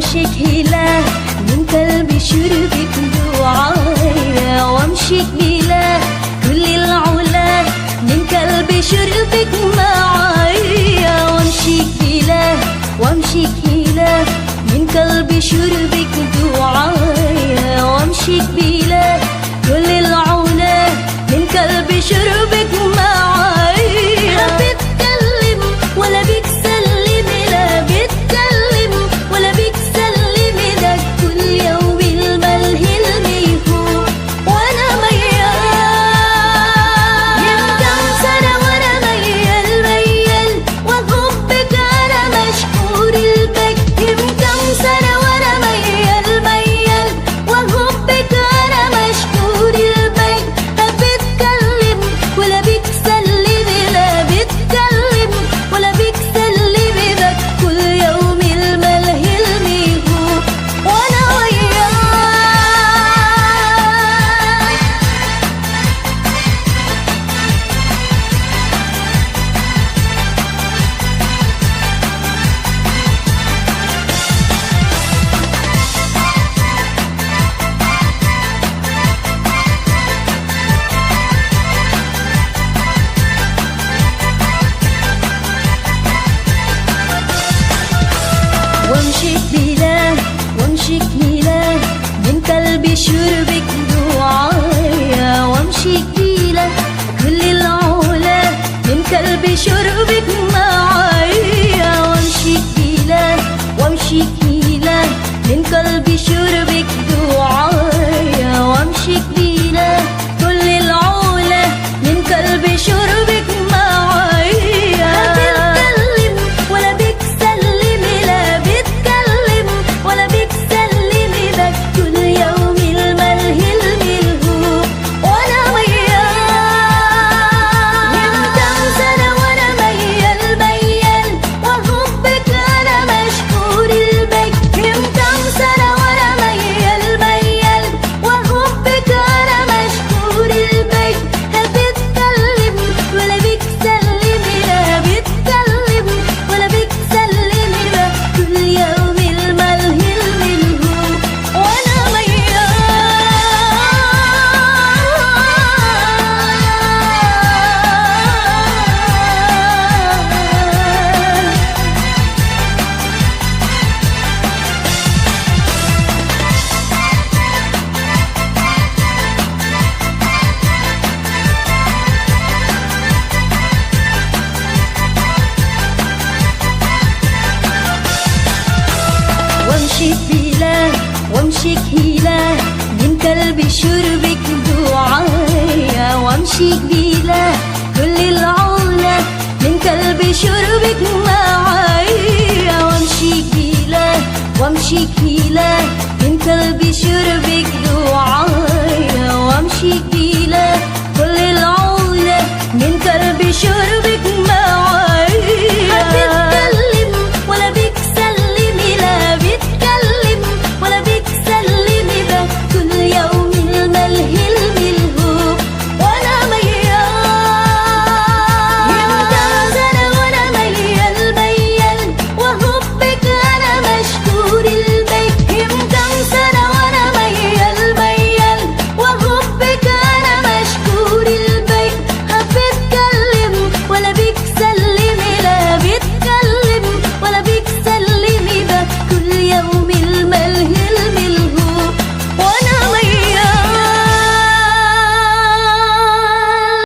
وامشي كهيلة من قلبي شربك دعايا، وامشي كهيلة كل العلا من قلبي شربك معايا، وامشي كهيلة وامشي كهيلة من قلبي شربك دعايا، وامشي كهيلة كل العلا من قلبي شربك معايا. بتكلم ولا بتسلم، لا بتكلم ولا بتسلم، ده كل يوم الملهي الميهوب وانا ميال. من كم سنة وانا ميال ميال، وحبك انا مشهور البك. من كم سنة وانا ميال ميال، وحبك انا مشهور البك. بتكلم ولا بتسلم، لا بتكلم ولا بتسلم، ده كل يوم الملهي الميهوب وانا وياك. وامشي كبيلة وامشي كبيلة من قلبي شربك دعايا، وامشي كبيلة كل العلا من قلبي شربك معايا، وامشي كبيلة وامشي كبيلة من قلبي شربك دعايا، وامشي كبيلة كل العلا من قلبي شربك معايا. بتكلم ولا بتسلم، لا بتكلم ولا بتسلم، ده كل يوم الملهي الملهوب وانا وياك. من كم سنة وانا ميال ميال، وحبك انا مشهور البك. من كم سنة وانا ميال ميال، وحبك انا مشهور البك. بتكلم ولا بتسلم، لا بتكلم ولا بتسلم، ده كل يوم الملهي الملهوب وانا وياك. وامشي كبيلة وامشي كهيلة من قلبي شربك دعايا، وامشي كبيلة كل